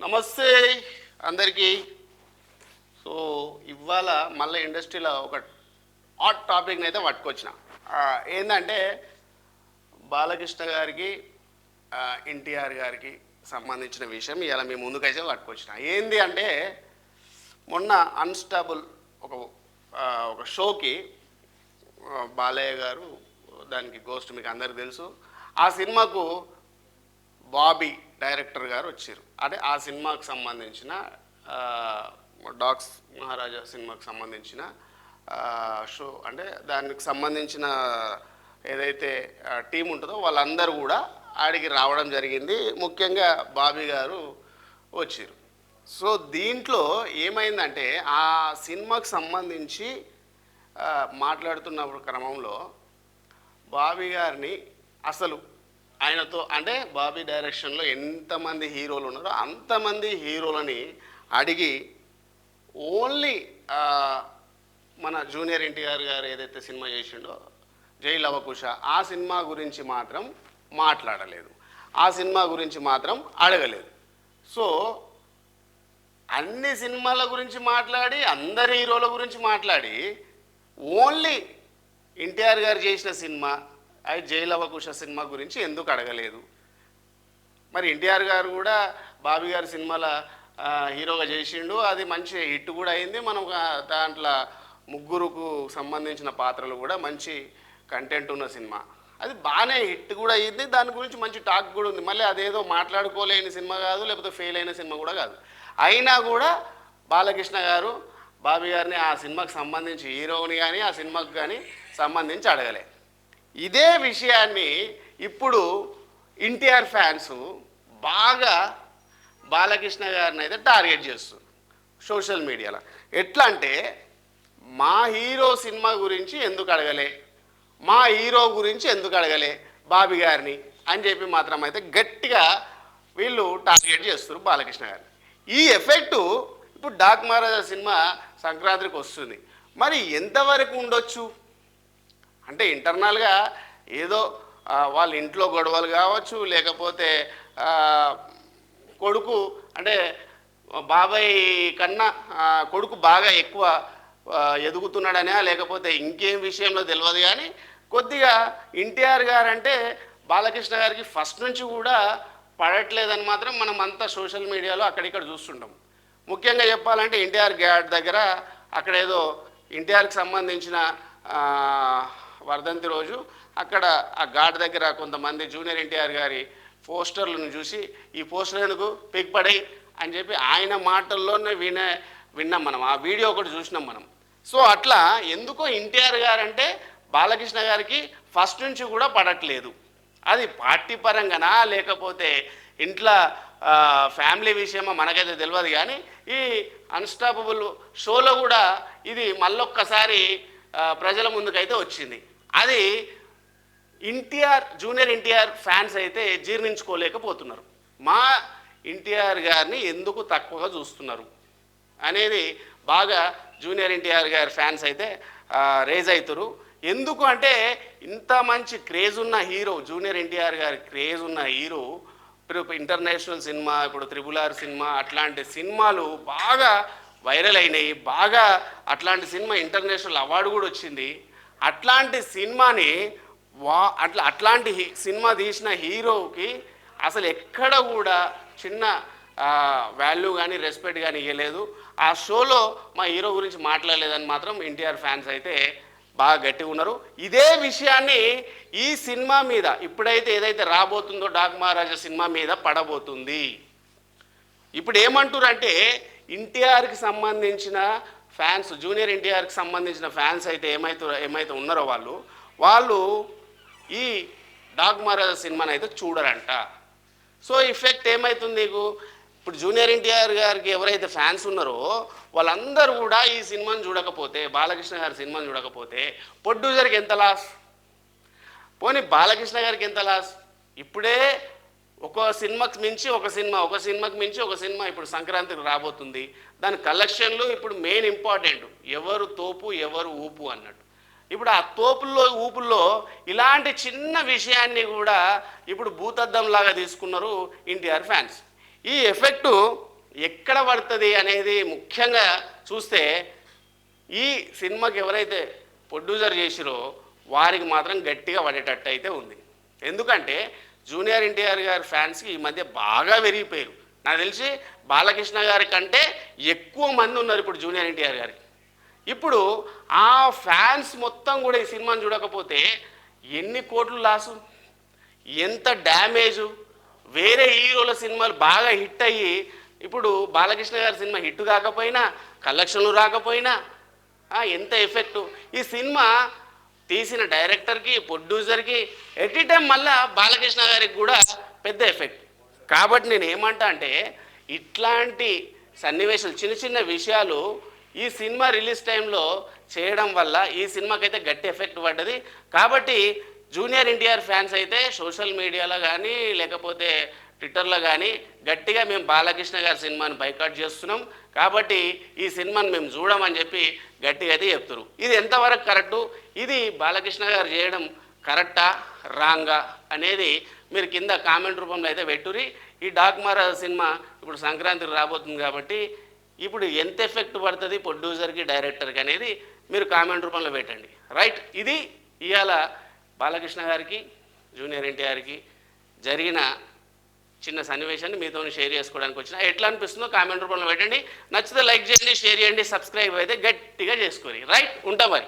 నమస్తే అందరికీ. సో ఇవాళ మళ్ళీ ఇండస్ట్రీలో ఒక హాట్ టాపిక్ని అయితే పట్టుకొచ్చిన. ఏంటంటే బాలకృష్ణ గారికి ఎన్టీఆర్ గారికి సంబంధించిన విషయం ఇవాళ మీ ముందుకైతే పట్టుకొచ్చిన. ఏంది అంటే మొన్న అన్స్టాబుల్ ఒక షోకి బాలయ్య గారు దానికి గోస్ట్ మీకు అందరికి తెలుసు. ఆ సినిమాకు బాబీ డైరెక్టర్ గారు వచ్చారు. అంటే ఆ సినిమాకు సంబంధించిన డాగ్స్ మహారాజా సినిమాకు సంబంధించిన షో, అంటే దానికి సంబంధించిన ఏదైతే టీం ఉంటుందో వాళ్ళందరూ కూడా ఆడికి రావడం జరిగింది. ముఖ్యంగా బాబీ గారు వచ్చారు. సో దీంట్లో ఏమైందంటే ఆ సినిమాకు సంబంధించి మాట్లాడుతున్న క్రమంలో బాబీ గారిని అసలు ఆయనతో అంటే బాబీ డైరెక్షన్లో ఎంతమంది హీరోలు ఉన్నారో అంతమంది హీరోలని అడిగి ఓన్లీ మన జూనియర్ ఎన్టీఆర్ గారు ఏదైతే సినిమా చేసిండో జై లవకుశ, ఆ సినిమా గురించి మాత్రం మాట్లాడలేదు, ఆ సినిమా గురించి మాత్రం అడగలేదు. సో అన్ని సినిమాల గురించి మాట్లాడి అందరి హీరోల గురించి మాట్లాడి ఓన్లీ ఎన్టీఆర్ గారు చేసిన సినిమా అది జై లవకుశ సినిమా గురించి ఎందుకు అడగలేదు? మరి ఎన్టీఆర్ గారు కూడా బాబీ గారి సినిమాల హీరోగా చేసిండు, అది మంచి హిట్ కూడా అయింది. మనం దాంట్లో ముగ్గురుకు సంబంధించిన పాత్రలు కూడా మంచి కంటెంట్ ఉన్న సినిమా, అది బాగానే హిట్ కూడా అయ్యింది. దాని గురించి మంచి టాక్ కూడా ఉంది. మళ్ళీ అదేదో మాట్లాడుకోలేని సినిమా కాదు, లేకపోతే ఫెయిల్ అయిన సినిమా కూడా కాదు. అయినా కూడా బాలకృష్ణ గారు బాబీ గారిని ఆ సినిమాకి సంబంధించి హీరోని కానీ ఆ సినిమాకి కానీ సంబంధించి అడగలే. ఇదే విషయాన్ని ఇప్పుడు ఎన్టీఆర్ ఫ్యాన్స్ బాగా బాలకృష్ణ గారిని అయితే టార్గెట్ చేస్తారు సోషల్ మీడియాలో. ఎట్లా అంటే మా హీరో సినిమా గురించి ఎందుకు అడగలే, మా హీరో గురించి ఎందుకు అడగలే బాబీ గారిని అని చెప్పి మాత్రం అయితే గట్టిగా వీళ్ళు టార్గెట్ చేస్తారు బాలకృష్ణ గారిని. ఈ ఎఫెక్టు ఇప్పుడు డాక్ మహారాజా సినిమా సంక్రాంతికి వస్తుంది. మరి ఎంతవరకు ఉండొచ్చు అంటే ఇంటర్నల్గా ఏదో వాళ్ళ ఇంట్లో గొడవలు కావచ్చు, లేకపోతే కొడుకు అంటే బాబాయ్ కన్నా కొడుకు బాగా ఎక్కువ ఎదుగుతున్నాడనే, లేకపోతే ఇంకేం విషయంలో తెలియదు. కానీ కొద్దిగా ఎన్టీఆర్ గారు అంటే బాలకృష్ణ గారికి ఫస్ట్ నుంచి కూడా పడట్లేదని మాత్రం మనం అంతా సోషల్ మీడియాలో అక్కడిక్కడ చూస్తుంటాం. ముఖ్యంగా చెప్పాలంటే ఎన్టీఆర్ ఘాట్ దగ్గర అక్కడ ఏదో ఎన్టీఆర్కి సంబంధించిన వర్ధంతి రోజు అక్కడ ఆ ఘాట్ దగ్గర కొంతమంది జూనియర్ ఎన్టీఆర్ గారి పోస్టర్లను చూసి ఈ పోస్టర్ ఎందుకు పిక్పడై అని చెప్పి ఆయన మాటల్లోనే విన్నాం మనం. ఆ వీడియో ఒకటి చూసినాం మనం. సో అట్లా ఎందుకో ఎన్టీఆర్ గారు అంటే బాలకృష్ణ గారికి ఫస్ట్ నుంచి కూడా పడట్లేదు. అది పార్టీ పరంగానా లేకపోతే ఇంట్లో ఫ్యామిలీ విషయమో మనకైతే తెలియదు. కానీ ఈ అన్స్టాపబుల్ షోలో కూడా ఇది మళ్ళొక్కసారి ప్రజల ముందుకైతే వచ్చింది. అది జూనియర్ ఎన్టీఆర్ ఫ్యాన్స్ అయితే జీర్ణించుకోలేకపోతున్నారు. మా ఎన్టీఆర్ గారిని ఎందుకు తక్కువగా చూస్తున్నారు అనేది బాగా జూనియర్ ఎన్టీఆర్ గారి ఫ్యాన్స్ అయితే రేజ్ అవుతారు. ఎందుకు అంటే ఇంత మంచి క్రేజ్ ఉన్న హీరో, జూనియర్ ఎన్టీఆర్ గారి క్రేజ్ ఉన్న హీరో, ఇప్పుడు ఇంటర్నేషనల్ సినిమా, ఇప్పుడు RRR సినిమా, అట్లాంటి సినిమాలు బాగా వైరల్ అయినాయి. బాగా అట్లాంటి సినిమా ఇంటర్నేషనల్ అవార్డు కూడా వచ్చింది. అట్లాంటి సినిమాని అట్లాంటి సినిమా తీసిన హీరోకి అసలు ఎక్కడ కూడా చిన్న వాల్యూ కానీ రెస్పెక్ట్ కానీ ఇవ్వలేదు. ఆ షోలో మా హీరో గురించి మాట్లాడలేదని మాత్రం ఎన్టీఆర్ ఫ్యాన్స్ అయితే బాగా గట్టిగా ఉన్నారు. ఇదే విషయాన్ని ఈ సినిమా మీద ఇప్పుడైతే ఏదైతే రాబోతుందో డాక్ మహారాజా సినిమా మీద పడబోతుంది. ఇప్పుడు ఏమంటారంటే ఎన్టీఆర్కి సంబంధించిన ఫ్యాన్స్, జూనియర్ ఎన్టీఆర్కి సంబంధించిన ఫ్యాన్స్ అయితే ఏమైతే ఉన్నారో వాళ్ళు ఈ డాక్ మహారాజా సినిమాని అయితే చూడరంట. సో ఎఫెక్ట్ ఏమవుతుంది నీకు? ఇప్పుడు జూనియర్ ఎన్టీఆర్ గారికి ఎవరైతే ఫ్యాన్స్ ఉన్నారో వాళ్ళందరూ కూడా ఈ సినిమాని చూడకపోతే, బాలకృష్ణ గారి సినిమాని చూడకపోతే ప్రొడ్యూసర్కి ఎంత లాస్, పోనీ బాలకృష్ణ గారికి ఎంత లాస్? ఇప్పుడే ఒక సినిమాకి మించి ఒక సినిమా, ఒక సినిమాకి మించి ఒక సినిమా ఇప్పుడు సంక్రాంతికి రాబోతుంది. దాని కలెక్షన్లు ఇప్పుడు మెయిన్ ఇంపార్టెంట్. ఎవరు తోపు ఎవరు ఊపు అన్నట్టు. ఇప్పుడు ఆ తోపుల్లో ఊపుల్లో ఇలాంటి చిన్న విషయాన్ని కూడా ఇప్పుడు భూతద్దంలాగా తీసుకున్నారు ఎన్టీఆర్ ఫ్యాన్స్. ఈ ఎఫెక్టు ఎక్కడ పడుతుంది అనేది ముఖ్యంగా చూస్తే ఈ సినిమాకి ఎవరైతే ప్రొడ్యూసర్ చేసిరో వారికి మాత్రం గట్టిగా పడేటట్టు అయితే ఉంది. ఎందుకంటే జూనియర్ ఎన్టీఆర్ గారి ఫ్యాన్స్కి ఈ మధ్య బాగా పెరిగిపోయారు. నాకు తెలిసి బాలకృష్ణ గారి కంటే ఎక్కువ మంది ఉన్నారు ఇప్పుడు జూనియర్ ఎన్టీఆర్ గారికి. ఇప్పుడు ఆ ఫ్యాన్స్ మొత్తం కూడా ఈ సినిమాని చూడకపోతే ఎన్ని కోట్లు లాసు, ఎంత డ్యామేజు. వేరే హీరోల సినిమాలు బాగా హిట్ అయ్యి ఇప్పుడు బాలకృష్ణ గారి సినిమా హిట్ కాకపోయినా, కలెక్షన్లు రాకపోయినా ఎంత ఎఫెక్టు. ఈ సినిమా తీసిన డైరెక్టర్కి, ప్రొడ్యూసర్కి ఎట్ ఈ టైం మళ్ళా బాలకృష్ణ గారికి కూడా పెద్ద ఎఫెక్ట్. కాబట్టి నేను ఏమంటా అంటే ఇట్లాంటి సన్నివేశాలు, చిన్న చిన్న విషయాలు ఈ సినిమా రిలీజ్ టైంలో చేయడం వల్ల ఈ సినిమాకైతే గట్టి ఎఫెక్ట్ పడ్డది. కాబట్టి జూనియర్ ఎన్టీఆర్ ఫ్యాన్స్ అయితే సోషల్ మీడియాలో కానీ లేకపోతే ట్విట్టర్లో కానీ గట్టిగా మేము బాలకృష్ణ గారి సినిమాని బైకాట్ చేస్తున్నాం, కాబట్టి ఈ సినిమాని మేము చూడమని చెప్పి గట్టిగా అయితే చెప్తున్నారు. ఇది ఎంతవరకు కరెక్టు, ఇది బాలకృష్ణ గారు చేయడం కరెక్టా రాంగా అనేది మీరు కింద కామెంట్ రూపంలో అయితే పెట్టురి. ఈ డాక్మారా సినిమా ఇప్పుడు సంక్రాంతికి రాబోతుంది కాబట్టి ఇప్పుడు ఎంత ఎఫెక్ట్ పడుతుంది ప్రొడ్యూసర్కి, డైరెక్టర్కి అనేది మీరు కామెంట్ రూపంలో పెట్టండి. రైట్, ఇది ఇవాళ బాలకృష్ణ గారికి, జూనియర్ ఎన్టీఆర్కి జరిగిన చిన్న సన్నివేశాన్ని మీతో షేర్ చేసుకోవడానికి వచ్చిన. ఎట్లా అనిపిస్తుందో కామెంట్ రూపంలో పెట్టండి. నచ్చితే లైక్ చేయండి, షేర్ చేయండి, సబ్స్క్రైబ్ అయితే గట్టిగా చేసుకోండి. రైట్, ఉంటా మరి.